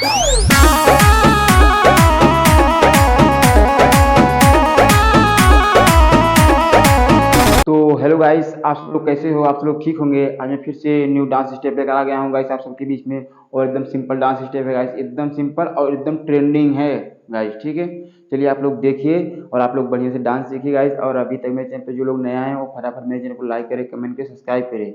तो hello guys, आप सब लोग कैसे हो? आप सब लोग ठीक होंगे। आज मैं फिर से न्यू डांस स्टेप लेकर आ गया हूँ गाइस आप सबके बीच में। और एकदम सिंपल डांस स्टेप है गाइस, एकदम सिंपल और एकदम ट्रेंडिंग है गाइस। ठीक है, चलिए आप लोग देखिए और आप लोग बढ़िया से डांस सीखिए गाइस। और अभी तक मेरे चैनल पे जो लोग नए आए हैं वो फटाफट मेरे चैनल को लाइक करें, कमेंट करें, सब्सक्राइब करें।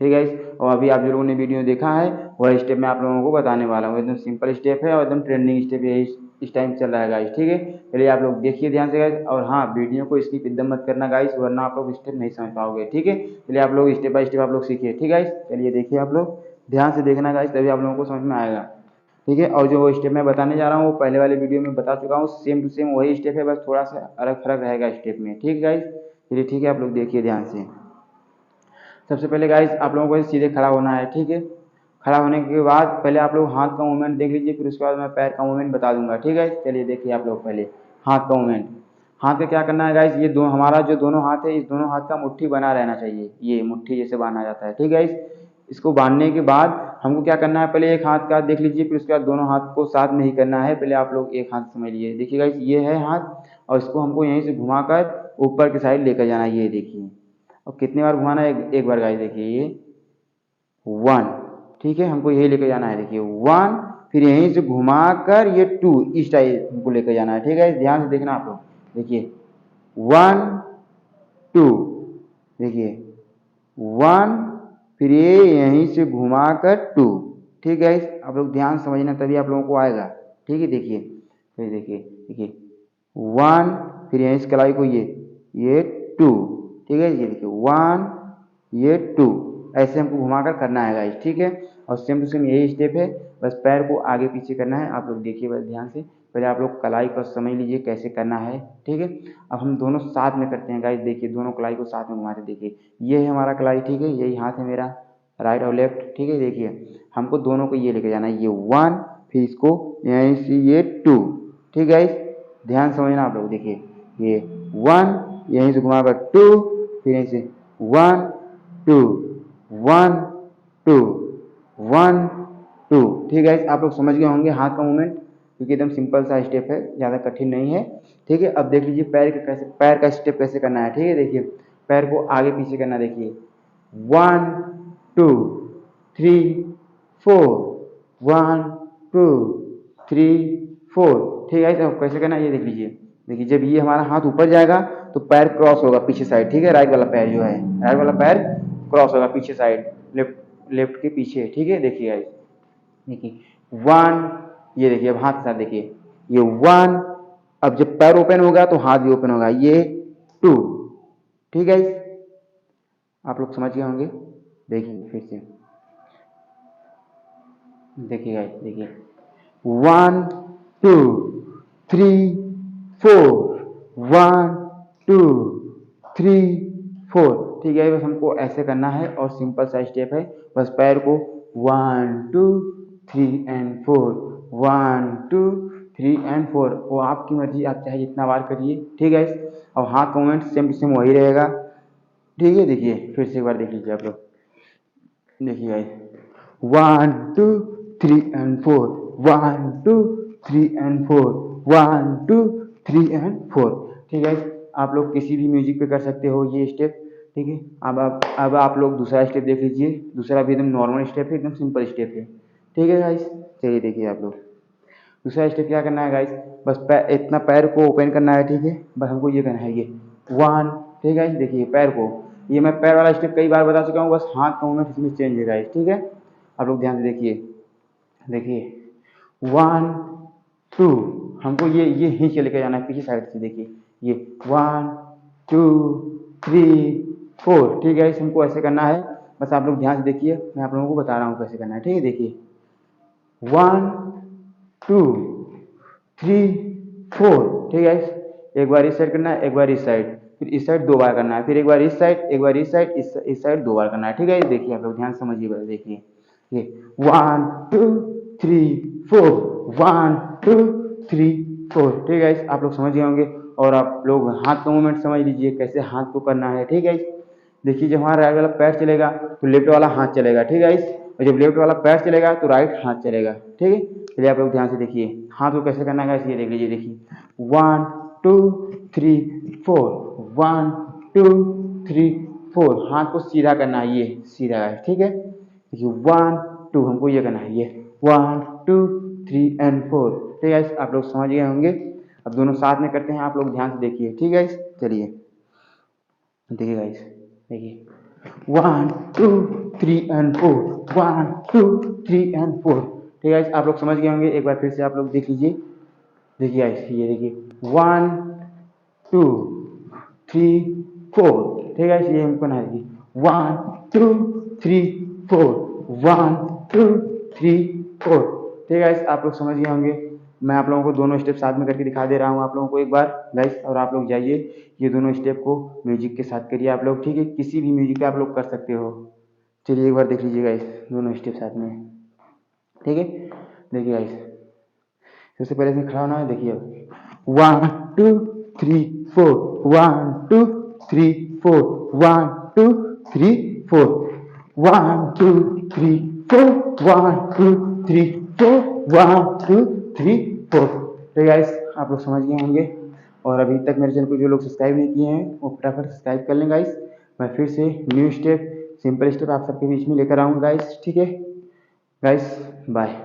ठीक है गाइस, और अभी आप जो लोगों ने वीडियो देखा है वह स्टेप मैं आप लोगों को बताने वाला हूँ। एकदम सिंपल स्टेप है और एकदम ट्रेंडिंग स्टेप है, इस टाइम चल रहा है गाइस। ठीक है, चलिए आप लोग देखिए ध्यान से गाइस। और हाँ, वीडियो को स्किप एकदम मत करना गाइस, वरना आप लोग स्टेप नहीं समझ पाओगे। ठीक है, चलिए आप लोग स्टेप बाय स्टेप आप लोग सीखिए। ठीक है गाइस, चलिए देखिए आप लोग ध्यान से देखना गाइस, तभी आप लोगों को समझ में आएगा। ठीक है, और जो स्टेप मैं बताने जा रहा हूँ वो पहले वाले वीडियो में बता चुका हूँ, सेम टू सेम वही स्टेप है, बस थोड़ा सा अलग फर्क रहेगा स्टेप में। ठीक है गाइस, चलिए ठीक है, आप लोग देखिए ध्यान से। सबसे पहले गाइस आप लोगों को सीधे खड़ा होना है। ठीक है, खड़ा होने के बाद पहले आप लोग हाथ का मूवमेंट देख लीजिए, फिर उसके बाद मैं पैर का मूवमेंट बता दूंगा। ठीक है, चलिए देखिए आप लोग पहले हाथ का मूवमेंट। हाथ का क्या करना है गाइस, ये दो हमारा जो दोनों हाथ है, इस दोनों हाथ का मुट्ठी बना रहना चाहिए। ये मुट्ठी जैसे बांधा जाता है। ठीक है गाइस, इसको बांधने के बाद हमको क्या करना है, पहले एक हाथ का देख लीजिए, फिर उसके बाद दोनों हाथ को साथ में ही करना है। पहले आप लोग एक हाथ समझ लीजिए। देखिए गाइस, ये है हाथ और इसको हमको यहीं से घुमाकर ऊपर की साइड लेकर जाना है। ये देखिए, और कितनी बार घुमाना है, एक बार गाइस। देखिए ये 1, ठीक है, हमको यही लेकर जाना है। देखिए 1, फिर यहीं से घुमाकर ये 2, इस टाइप हमको लेकर जाना है। ठीक है, ध्यान से देखना आप लोग। देखिए 1 2, देखिए 1, फिर ये यहीं से घुमाकर 2। ठीक है, आप लोग ध्यान समझना, तभी आप लोगों को आएगा। ठीक है, देखिए फिर देखिए देखिए 1, फिर यहीं से कलाई को ये 2। ठीक है, ये देखिए 1, ये 2, ऐसे हमको घुमाकर करना है गाइस। ठीक है, और सेम टू सेम यही स्टेप है, बस पैर को आगे पीछे करना है। आप लोग देखिए बस ध्यान से, पहले आप लोग कलाई को समझ लीजिए कैसे करना है। ठीक है, अब हम दोनों साथ में करते हैं गाइस। देखिए दोनों कलाई को साथ में घुमाते, देखिए ये है हमारा कलाई। ठीक है, यही हाथ है मेरा, राइट और लेफ्ट। ठीक है, देखिए हमको दोनों को ये लेके जाना है, ये 1, फिर इसको यहीं से ये 2। ठीक है गाइस, ध्यान समझना आप लोग। देखिए ये 1, यहीं से घुमाकर 2, फिर यहीं से 1 2 1 2 1 2। ठीक है, आप लोग समझ गए होंगे हाथ का मूवमेंट, क्योंकि एकदम सिंपल सा स्टेप है, ज़्यादा कठिन नहीं है। ठीक है, अब देख लीजिए पैर का स्टेप कैसे करना है। ठीक है, देखिए पैर को आगे पीछे करना। देखिए 1 2 3 4 1 2 3 4। ठीक है, अब कैसे करना है ये देख लीजिए। देखिए जब ये हमारा हाथ ऊपर जाएगा तो पैर क्रॉस होगा पीछे साइड। ठीक है, राइट वाला पैर जो है, राइट वाला पैर क्रॉस होगा पीछे साइड, लेफ्ट के पीछे। ठीक है, देखिए गाइस, देखिए 1, ये देखिए अब हाथ के साथ देखिए ये 1, अब जब पैर ओपन होगा तो हाथ भी ओपन होगा, ये 2। ठीक है, आप लोग समझ गए होंगे। देखिए फिर से देखिए गाइस, देखिए 1 2 3 4 1 2 3 4। ठीक है, बस हमको ऐसे करना है और सिंपल सा स्टेप है। बस पैर को 1 2 3 एंड 4, 1 2 3 एंड 4। वो आपकी मर्जी, आप चाहे जितना बार करिए। ठीक है, और हाथ का मूवमेंट सेम टू सेम वही रहेगा। ठीक है, देखिए फिर से एक बार देख लीजिए आप लोग। देखिए गाइस, 1 2 3 एंड 4, 1 2 3 एंड 4, 1 2 3 एंड 4। ठीक है, आप लोग किसी भी म्यूजिक पे कर सकते हो ये स्टेप। ठीक है, अब आप लोग दूसरा स्टेप देख लीजिए। दूसरा भी एकदम नॉर्मल स्टेप है, एकदम सिंपल स्टेप है। ठीक है गाइस, चलिए देखिए आप लोग दूसरा स्टेप क्या करना है गाइस, बस इतना पैर को ओपन करना है। ठीक है, बस हमको ये करना है, ये 1। ठीक है गाइस, देखिए पैर को, ये मैं पैर वाला स्टेप कई बार बता चुका हूँ, बस हाथ का मूवमेंट इसमें चेंज है गाइस। ठीक है, आप लोग ध्यान से देखिए। देखिए 1 2, हमको ये ही लेकर जाना है पीछे साइड से। देखिए ये 1 2 3 4। ठीक है, हमको ऐसे करना है, बस आप लोग ध्यान से देखिए, मैं आप लोगों को बता रहा हूँ कैसे करना है। ठीक है, देखिए 1 2 3 4। ठीक है, एक बार इस साइड करना है, एक बार इस साइड, फिर इस साइड 2 बार करना है, फिर एक बार इस साइड, एक बार इस साइड, इस साइड 2 बार करना है। ठीक है, देखिए आप लोग ध्यान समझिए। देखिए ये 1 2 3 4, 1 2 3 4। ठीक है, आप लोग समझ गए होंगे। और आप लोग हाथ का मूवमेंट समझ लीजिए कैसे हाथ को करना है। ठीक है, देखिए जब हमारा राइट वाला पैर चलेगा तो लेफ्ट वाला हाथ चलेगा। ठीक है, और जब लेफ्ट वाला पैर चलेगा तो राइट हाथ चलेगा, ठीक है। चलिए आप लोग ध्यान से देखिए हाथ को कैसे करना है, ये देख लीजिए, देखिए 1 2 3 4, 1 2 3 4, हाथ को सीधा करना है, ये सीधा है, ठीक है। देखिए 1 2, हमको ये करना है, ये 1 2 3 एंड 4, ठीक है। आप लोग समझ गए होंगे। अब दोनों साथ में करते हैं, आप लोग ध्यान से देखिए, ठीक है। चलिए देखिए गाइस, देखिए 1 2 3 एंड 4, 1 2 3 एंड 4, ठीक है। आप लोग समझ गए होंगे। एक बार फिर से आप लोग देख लीजिए, देखिए गाइस, ये देखिए 1 2 3 4, ठीक है। ये हमको ना देखिए 1 2 3 4, 1 2 3 4, ठीक है। आप लोग समझ गए होंगे। मैं आप लोगों को दोनों स्टेप साथ में करके दिखा दे रहा हूँ आप लोगों को एक बार गाइस, और आप लोग जाइए ये दोनों स्टेप को म्यूजिक के साथ करिए आप लोग, ठीक है। किसी भी म्यूजिक पे आप लोग कर सकते हो। चलिए एक बार देख लीजिए गाइस, दोनों स्टेप साथ में, ठीक है। देखिए गाइस, सबसे पहले से खड़ा होना है, देखिए 1 2 3 4, 1 2 3 4, 1 2 3 4, 1 2 3 4, 1 2 3 4, 1 2 3 4, तो गाइस आप लोग समझ गए होंगे। और अभी तक मेरे चैनल को जो लोग सब्सक्राइब नहीं किए हैं वो फटाफट सब्सक्राइब कर लें गाइस। मैं फिर से न्यू स्टेप, सिंपल स्टेप आप सबके बीच में लेकर आऊँगा गाइस, ठीक है गाइस। बाय।